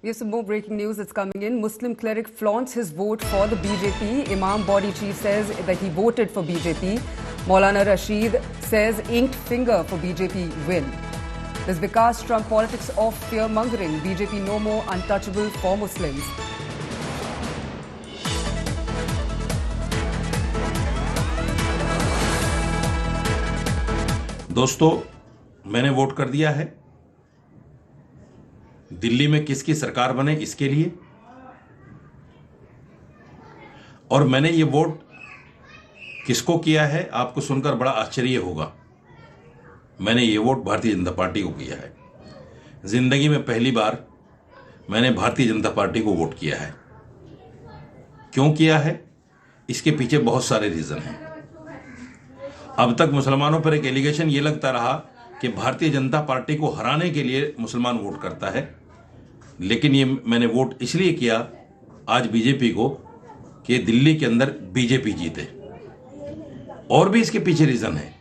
We have some more breaking news that's coming in. Muslim cleric flaunts his vote for the BJP. Imam body chief says that he voted for BJP. Maulana Rashid says inked finger for BJP win. There's Vikas Trump politics of fear-mongering. BJP no more untouchable for Muslims. दोस्तों, मैंने vote कर दिया है। दिल्ली में किसकी सरकार बने इसके लिए, और मैंने ये वोट किसको किया है आपको सुनकर बड़ा आश्चर्य होगा। मैंने ये वोट भारतीय जनता पार्टी को किया है। जिंदगी में पहली बार मैंने भारतीय जनता पार्टी को वोट किया है। क्यों किया है, इसके पीछे बहुत सारे रीजन हैं। अब तक मुसलमानों पर एक एलिगेशन ये लगता रहा कि भारतीय जनता पार्टी को हराने के लिए मुसलमान वोट करता है, लेकिन ये मैंने वोट इसलिए किया आज बीजेपी को कि दिल्ली के अंदर बीजेपी जीते। और भी इसके पीछे रीजन है,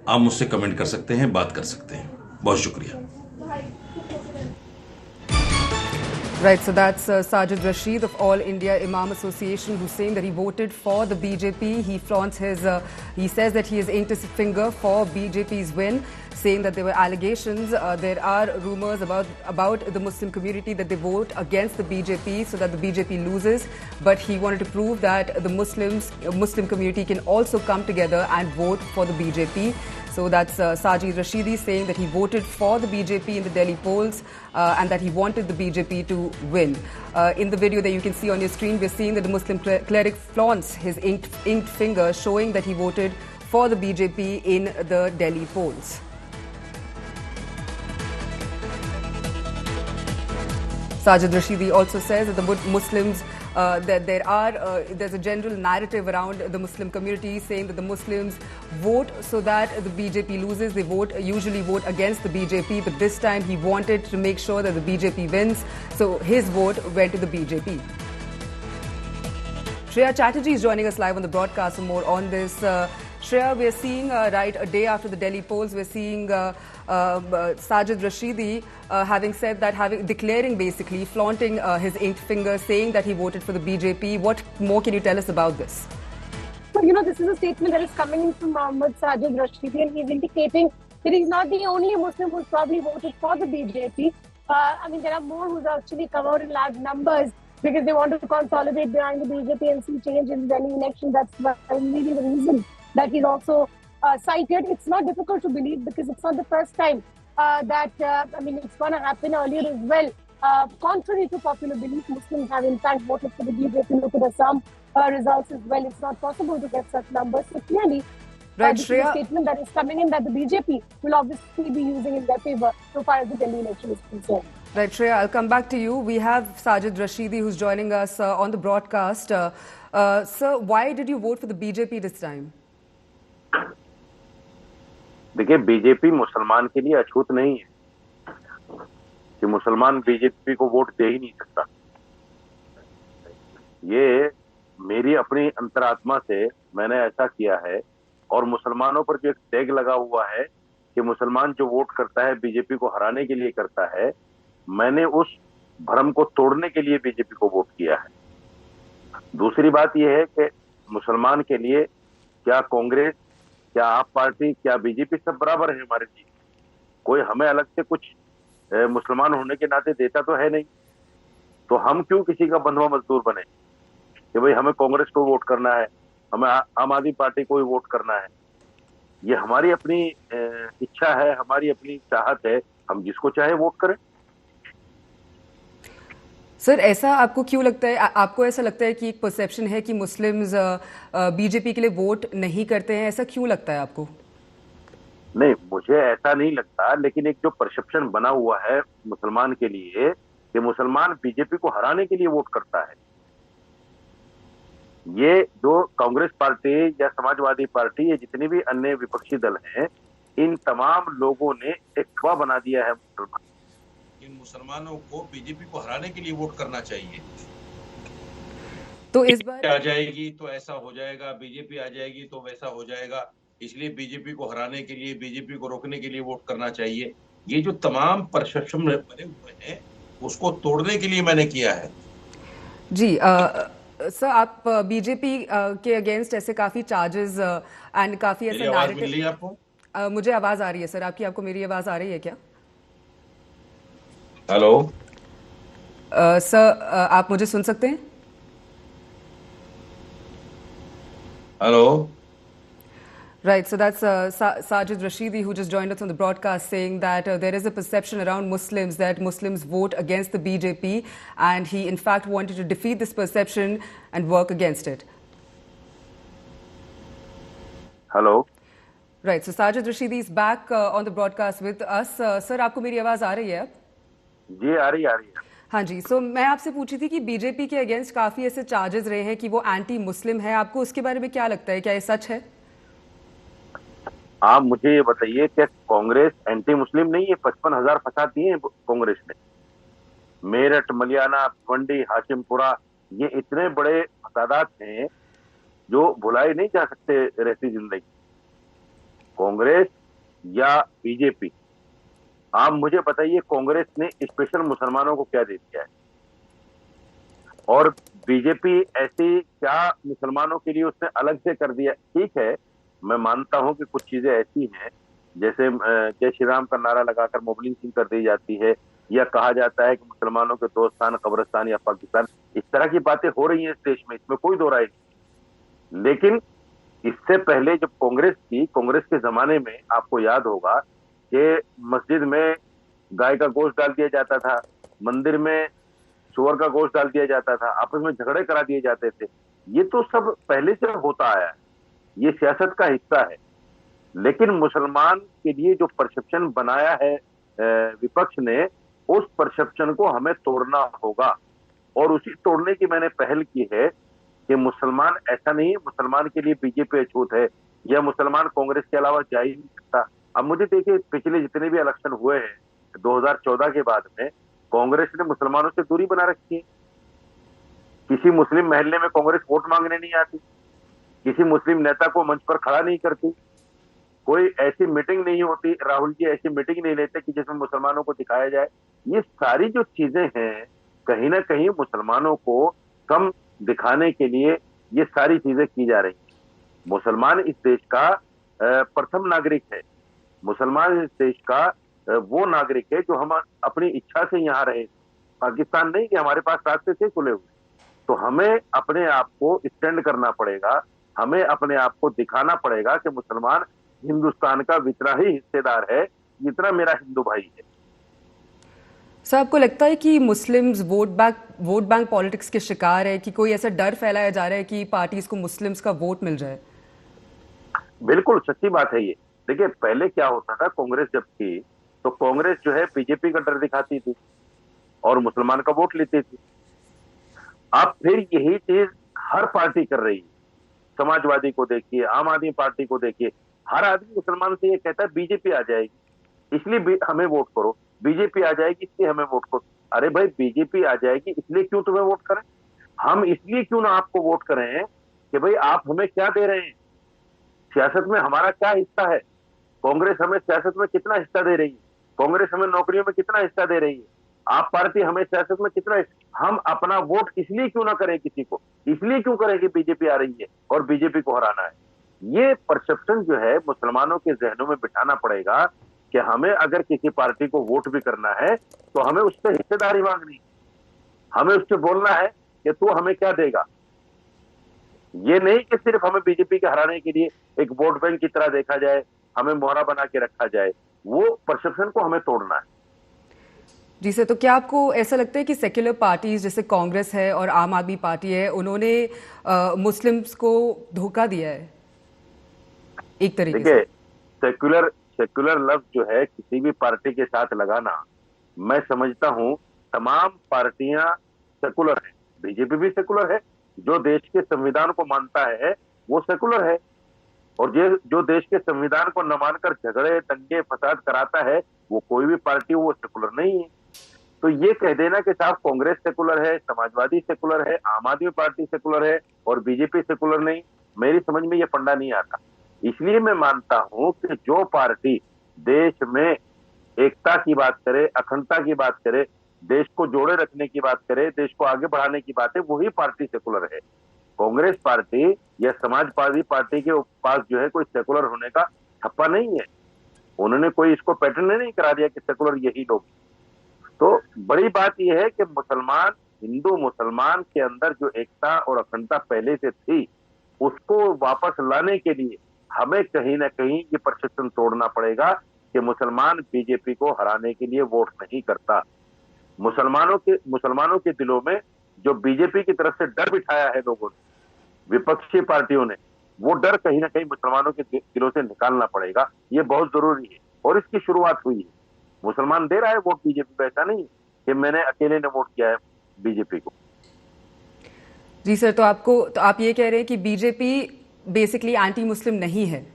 आप मुझसे कमेंट कर सकते हैं, बात कर सकते हैं। बहुत शुक्रिया। Right, so that's Sajid Rashid of All India Imam Association, who's saying that he voted for the BJP. He flaunts his, he says that he has inked his finger for BJP's win, saying that there were allegations, there are rumors about the Muslim community that they vote against the BJP so that the BJP loses. But he wanted to prove that the Muslim community can also come together and vote for the BJP. So that's Sajid Rashidi saying that he voted for the BJP in the Delhi polls and that he wanted the BJP to win. In the video that you can see on your screen, we're seeing that the Muslim cleric flaunts his inked finger, showing that he voted for the BJP in the Delhi polls. Sajid Rashidi also says that the Muslims, that there's a general narrative around the Muslim community saying that the Muslims vote so that the BJP loses. They usually vote against the BJP, but this time he wanted to make sure that the BJP wins, so his vote went to the BJP. Shreya Chatterjee is joining us live on the broadcast for more on this. Shreya, we're seeing right a day after the Delhi polls, we're seeing Sajid Rashidi having said that, declaring basically, flaunting his inked finger, saying that he voted for the BJP. What more can you tell us about this? So, this is a statement that is coming in from Mohammad Sajid Rashidi, and he's indicating that he's not the only Muslim who's probably voted for the BJP. There are more who's actually come out in large numbers because they want to consolidate behind the BJP and see change in the Delhi election. That's really the reason that he's also cited. It's not difficult to believe because it's not the first time that, it's going to happen earlier as well. Contrary to popular belief, Muslims have in fact voted for the BJP. Look at the Assam results as well. It's not possible to get such numbers. So clearly, this is a statement that is coming in that the BJP will obviously be using in their favor so far as the Delhi election is concerned. Right, Shreya, I'll come back to you. We have Sajid Rashidi who's joining us on the broadcast. Sir, why did you vote for the BJP this time? देखिए, BJP मुसलमान के लिए अछूत नहीं है कि मुसलमान BJP को vote दे ही नहीं सकता। ये मेरी अपनी अंतरात्मा से मैंने ऐसा किया है, और मुसलमानों पर जो एक टैग लगा हुआ है कि मुसलमान जो वोट करता है बीजेपी को हराने के लिए करता है, मैंने उस भ्रम को तोड़ने के लिए बीजेपी को वोट किया है। दूसरी बात यह है कि मुसलमान के लिए क्या कांग्रेस, क्या आप पार्टी, क्या बीजेपी, सब बराबर है हमारे लिए। कोई हमें अलग से कुछ मुसलमान होने के नाते देता तो है नहीं, तो हम क्यों किसी का बंधुआ मजदूर बने कि भाई हमें कांग्रेस को वोट करना है, हमें आम आदमी पार्टी को ही वोट करना है। ये हमारी अपनी इच्छा है, हमारी अपनी चाहत है, हम जिसको चाहे वोट करें। सर, ऐसा आपको क्यों लगता है, आपको ऐसा लगता है कि एक परसेप्शन है कि मुस्लिम्स बीजेपी के लिए वोट नहीं करते हैं, ऐसा क्यों लगता है आपको? नहीं, मुझे ऐसा नहीं लगता, लेकिन एक जो परसेप्शन बना हुआ है मुसलमान के लिए कि मुसलमान बीजेपी को हराने के लिए वोट करता है, ये जो कांग्रेस पार्टी या समाजवादी पार्टी या जितने भी अन्य विपक्षी दल हैं, इन तमाम लोगों ने एक अफवाह बना दिया है इन मुसलमानों को बीजेपी को हराने के लिए वोट करना चाहिए। तो इस बार आ जाएगी तो ऐसा हो जाएगा, बीजेपी आ जाएगी तो वैसा हो जाएगा, इसलिए बीजेपी को हराने के लिए, बीजेपी को रोकने के लिए वोट करना चाहिए। ये जो तमाम परसेप्शन बने हुए हैं, उसको तोड़ने के लिए मैंने किया है। जी सर, आप बीजेपी के अगेंस्ट ऐसे काफी चार्जेस एंड काफी मेरी ऐसा आवाज मिल नैरेटिव। रही है आपको? मुझे आवाज आ रही है सर आपकी। आपको मेरी आवाज आ रही है क्या? हेलो। सर, आप मुझे सुन सकते हैं? Hello. Right, so that's Sajid Rashidi who just joined us on the broadcast saying that there is a perception around Muslims that Muslims vote against the BJP, and he in fact wanted to defeat this perception and work against it. Hello. Right, so Sajid Rashidi is back on the broadcast with us. Sir, आपको मेरी आवाज आ रही है अब? जी आ रही है। हाँ जी, सो मैं आपसे पूछी थी कि बीजेपी के अगेंस्ट काफी ऐसे चार्जेस रहे हैं कि वो एंटी मुस्लिम है। आपको उसके बारे में क्या लगता है, क्या ये सच है? आप मुझे ये बताइए, क्या कांग्रेस एंटी मुस्लिम नहीं है? 55,000 फसाद दिए हैं कांग्रेस ने। मेरठ, मलियाना, भिवंडी, हाशिमपुरा, ये इतने बड़े फसादात हैं जो भुलाए नहीं जा सकते रहती जिंदगी। कांग्रेस या बीजेपी, आप मुझे बताइए कांग्रेस ने स्पेशल मुसलमानों को क्या दे दिया है, और बीजेपी ऐसी क्या मुसलमानों के लिए उसने अलग से कर दिया? ठीक है, मैं मानता हूं कि कुछ चीजें ऐसी हैं, जैसे जय श्री राम का नारा लगाकर मोबिलिंग कर दी जाती है, या कहा जाता है कि मुसलमानों के दो स्थान कब्रिस्तान या पाकिस्तान, इस तरह की बातें हो रही हैं इस देश में, इसमें कोई दो राय नहीं। लेकिन इससे पहले जब कांग्रेस थी, कांग्रेस के जमाने में आपको याद होगा कि मस्जिद में गाय का गोश्त डाल दिया जाता था, मंदिर में सुअर का गोश्त डाल दिया जाता था, आपस में झगड़े करा दिए जाते थे। ये तो सब पहले से होता आया है, ये सियासत का हिस्सा है। लेकिन मुसलमान के लिए जो परसेप्शन बनाया है विपक्ष ने, उस परसेप्शन को हमें तोड़ना होगा, और उसी तोड़ने की मैंने पहल की है कि मुसलमान ऐसा नहीं है, मुसलमान के लिए बीजेपी अछूत है, या मुसलमान कांग्रेस के अलावा जा ही नहीं सकता। अब मुझे देखिए, पिछले जितने भी इलेक्शन हुए हैं 2014 के बाद में, कांग्रेस ने मुसलमानों से दूरी बना रखी है। किसी मुस्लिम महल्ले में कांग्रेस वोट मांगने नहीं आती, किसी मुस्लिम नेता को मंच पर खड़ा नहीं करती, कोई ऐसी मीटिंग नहीं होती, राहुल जी ऐसी मीटिंग नहीं लेते कि जिसमें मुसलमानों को दिखाया जाए। ये सारी जो चीजें हैं, कहीं ना कहीं मुसलमानों को कम दिखाने के लिए ये सारी चीजें की जा रही हैं। मुसलमान इस देश का प्रथम नागरिक है। मुसलमान इस देश का वो नागरिक है जो हम अपनी इच्छा से यहाँ रहे। पाकिस्तान नहीं कि हमारे पास रास्ते थे खुले हुए। तो हमें अपने आप को स्टैंड करना पड़ेगा, हमें अपने आप को दिखाना पड़ेगा कि मुसलमान हिंदुस्तान का इतना ही हिस्सेदार है जितना मेरा हिंदू भाई है। सर, आपको लगता है कि मुस्लिम्स वोट बैंक पॉलिटिक्स के शिकार है, कि कोई ऐसा डर फैलाया जा रहा है कि पार्टीज को मुस्लिम्स का वोट मिल जाए? बिल्कुल सच्ची बात है ये। देखिए, पहले क्या होता था, कांग्रेस जब थी तो कांग्रेस जो है बीजेपी का डर दिखाती थी और मुसलमान का वोट लेती थी। अब फिर यही चीज हर पार्टी कर रही है। समाजवादी को देखिए, आम आदमी पार्टी को देखिए, हर आदमी मुसलमान से ये कहता है बीजेपी आ जाएगी इसलिए हमें वोट करो, बीजेपी आ जाएगी इसलिए हमें वोट करो। अरे भाई, बीजेपी आ जाएगी इसलिए क्यों तुम्हें वोट करें? हम इसलिए क्यों ना आपको वोट करें कि भाई आप हमें क्या दे रहे हैं, सियासत में हमारा क्या हिस्सा है, कांग्रेस हमें सियासत में कितना हिस्सा दे रही है, कांग्रेस हमें नौकरियों में कितना हिस्सा दे रही है, आप पार्टी हमें सियासत में कितना। हम अपना वोट इसलिए क्यों ना करें किसी को, इसलिए क्यों करें कि बीजेपी आ रही है और बीजेपी को हराना है। ये परसेप्शन जो है मुसलमानों के जहनों में बिठाना पड़ेगा कि हमें अगर किसी पार्टी को वोट भी करना है तो हमें उससे हिस्सेदारी मांगनी, हमें उससे बोलना है कि तू हमें क्या देगा। ये नहीं कि सिर्फ हमें बीजेपी के हराने के लिए एक वोट बैंक की तरह देखा जाए, हमें मोहरा बना के रखा जाए। वो परसेप्शन को हमें तोड़ना है। जी सर, तो क्या आपको ऐसा लगता है कि सेक्युलर पार्टीज जैसे कांग्रेस है और आम आदमी पार्टी है, उन्होंने मुस्लिम्स को धोखा दिया है एक तरीके से? सेक्युलर लफ्ज जो है किसी भी पार्टी के साथ लगाना, मैं समझता हूं तमाम पार्टियां सेकुलर है, बीजेपी भी सेकुलर है, जो देश के संविधान को मानता है वो सेकुलर है, और जो देश के संविधान को न मानकर झगड़े दंगे फसाद कराता है वो कोई भी पार्टी वो सेकुलर नहीं है। तो ये कह देना कि साहब कांग्रेस सेकुलर है, समाजवादी सेकुलर है, आम आदमी पार्टी सेकुलर है और बीजेपी सेकुलर नहीं, मेरी समझ में ये फंडा नहीं आता। इसलिए मैं मानता हूं कि जो पार्टी देश में एकता की बात करे, अखंडता की बात करे, देश को जोड़े रखने की बात करे, देश को आगे बढ़ाने की बात है, वही पार्टी सेकुलर है। कांग्रेस पार्टी या समाजवादी पार्टी के पास जो है कोई सेकुलर होने का ठप्पा नहीं है। उन्होंने कोई इसको पैटर्न नहीं करा दिया कि सेकुलर यही लोग। तो बड़ी बात यह है कि मुसलमान, हिंदू मुसलमान के अंदर जो एकता और अखंडता पहले से थी, उसको वापस लाने के लिए हमें कहीं ना कहीं ये परसेप्शन तोड़ना पड़ेगा कि मुसलमान बीजेपी को हराने के लिए वोट नहीं करता। मुसलमानों के दिलों में जो बीजेपी की तरफ से डर बिठाया है लोगों ने, विपक्षी पार्टियों ने, वो डर कहीं ना कहीं मुसलमानों के दिलों से निकालना पड़ेगा। ये बहुत जरूरी है और इसकी शुरुआत हुई है। मुसलमान दे रहा है वोट बीजेपी पे, ऐसा नहीं कि मैंने अकेले ने वोट किया है बीजेपी को। जी सर, तो आप ये कह रहे हैं कि बीजेपी बेसिकली एंटी मुस्लिम नहीं है?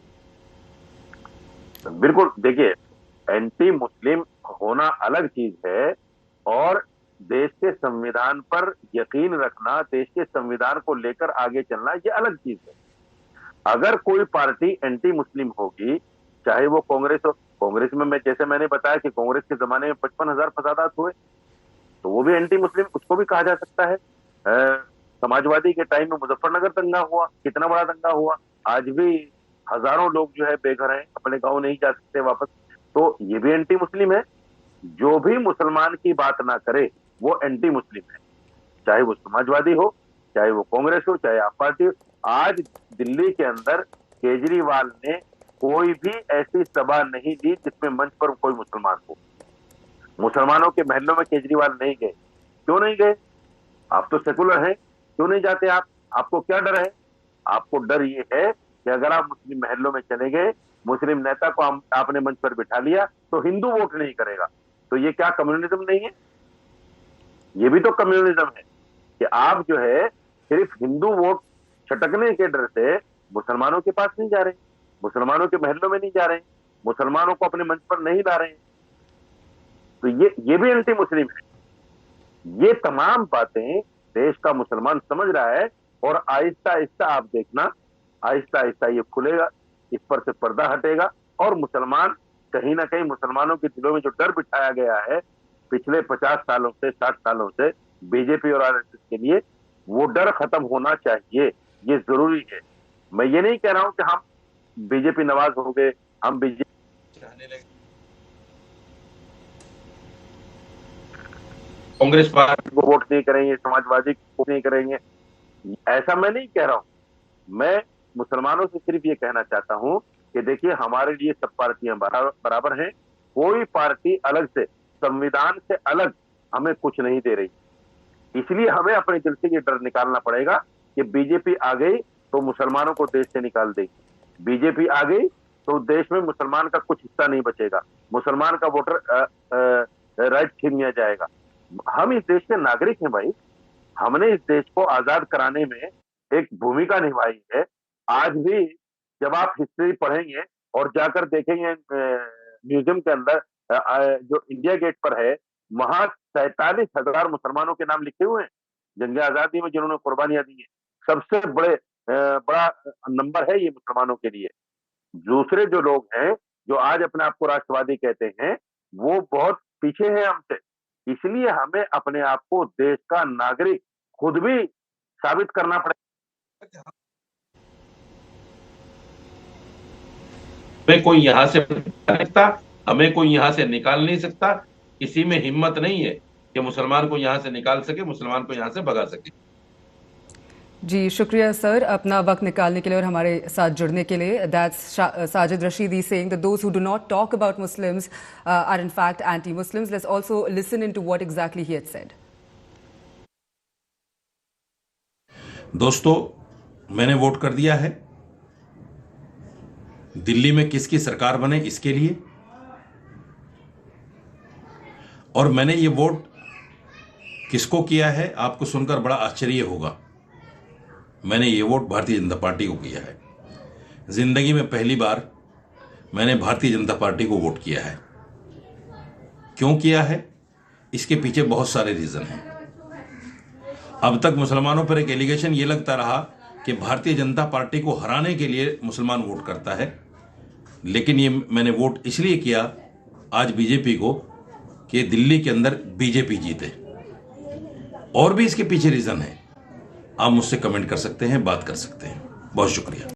बिल्कुल, देखिए, एंटी मुस्लिम होना अलग चीज है और देश के संविधान पर यकीन रखना, देश के संविधान को लेकर आगे चलना, ये अलग चीज है। अगर कोई पार्टी एंटी मुस्लिम होगी, चाहे वो कांग्रेस हो, कांग्रेस में जैसे मैंने बताया कि कांग्रेस के जमाने में 55,000 फसादात हुए, तो वो भी एंटी मुस्लिम, उसको भी कहा जा सकता है। समाजवादी के टाइम में मुजफ्फरनगर दंगा हुआ, कितना बड़ा दंगा हुआ, आज भी हजारों लोग जो है बेघर हैं, अपने गांव नहीं जा सकते वापस, तो ये भी एंटी मुस्लिम है। जो भी मुसलमान की बात ना करे वो एंटी मुस्लिम है, चाहे वो समाजवादी हो, चाहे वो कांग्रेस हो, चाहे आप पार्टी हो। आज दिल्ली के अंदर केजरीवाल ने कोई भी ऐसी सभा नहीं दी जिसमें मंच पर कोई मुसलमान हो। मुसलमानों के महलों में केजरीवाल नहीं गए। क्यों नहीं गए? आप तो सेकुलर हैं, क्यों नहीं जाते आप? आपको क्या डर है? आपको डर ये है कि अगर आप मुस्लिम महलों में चले गए, मुस्लिम नेता को आपने मंच पर बिठा लिया तो हिंदू वोट नहीं करेगा। तो ये क्या कम्युनिज्म नहीं है? ये भी तो कम्युनिज्म है कि आप जो है सिर्फ हिंदू वोट छटकने के डर से मुसलमानों के पास नहीं जा रहे, मुसलमानों के महलों में नहीं जा रहे, मुसलमानों को अपने मंच पर नहीं ला रहे हैं। तो ये भी एंटी मुस्लिम है। ये तमाम बातें देश का मुसलमान समझ रहा है और आहिस्ता आहिस्ता आप देखना, आहिस्ता आहिस्ता ये खुलेगा, इस पर से पर्दा हटेगा और मुसलमान कहीं ना कहीं, मुसलमानों के दिलों में जो डर बिठाया गया है पिछले 50 सालों से, 60 सालों से बीजेपी और आरएसएस के लिए, वो डर खत्म होना चाहिए। ये जरूरी है। मैं ये नहीं कह रहा हूं कि हम बीजेपी नवाज हो गए, हम बीजेपी कांग्रेस पार्टी को वोट नहीं करेंगे, समाजवादी को नहीं करेंगे, ऐसा मैं नहीं कह रहा हूं। मैं मुसलमानों से सिर्फ ये कहना चाहता हूं कि देखिए, हमारे लिए सब पार्टियां बराबर हैं। कोई पार्टी अलग से, संविधान से अलग हमें कुछ नहीं दे रही। इसलिए हमें अपने दिल से ये डर निकालना पड़ेगा कि बीजेपी आ गई तो मुसलमानों को देश से निकाल देगी, बीजेपी आ गई तो देश में मुसलमान का कुछ हिस्सा नहीं बचेगा, मुसलमान का वोटर राइट छीन लिया जाएगा। हम इस देश के नागरिक हैं भाई, हमने इस देश को आजाद कराने में एक भूमिका निभाई है। आज भी जब आप हिस्ट्री पढ़ेंगे और जाकर देखेंगे म्यूजियम के अंदर जो इंडिया गेट पर है, वहां 47,000 मुसलमानों के नाम लिखे हुए हैं जंग आजादी में जिन्होंने कुर्बानियां दी है। सबसे बड़ा नंबर है ये मुसलमानों के लिए। दूसरे जो लोग हैं जो आज अपने आप को राष्ट्रवादी कहते हैं, वो बहुत पीछे हैं हमसे। इसलिए हमें अपने आप को देश का नागरिक खुद भी साबित करना पड़ेगा। हमें कोई यहां से सकता, हमें कोई यहां से निकाल नहीं सकता। किसी में हिम्मत नहीं है कि मुसलमान को यहां से निकाल सके, मुसलमान को यहां से भगा सके। जी शुक्रिया सर, अपना वक्त निकालने के लिए और हमारे साथ जुड़ने के लिए। That's Sajid Rashidi saying that those who do not talk about Muslims are in fact anti-Muslims. Let's also listen into what exactly he had said. दोस्तों, मैंने वोट कर दिया है। दिल्ली में किसकी सरकार बने इसके लिए, और मैंने ये वोट किसको किया है आपको सुनकर बड़ा आश्चर्य होगा। मैंने ये वोट भारतीय जनता पार्टी को किया है। जिंदगी में पहली बार मैंने भारतीय जनता पार्टी को वोट किया है। क्यों किया है? इसके पीछे बहुत सारे रीजन हैं। अब तक मुसलमानों पर एक एलिगेशन ये लगता रहा कि भारतीय जनता पार्टी को हराने के लिए मुसलमान वोट करता है, लेकिन ये मैंने वोट इसलिए किया आज बीजेपी को कि दिल्ली के अंदर बीजेपी जीते। और भी इसके पीछे रीजन है, आप मुझसे कमेंट कर सकते हैं, बात कर सकते हैं। बहुत शुक्रिया।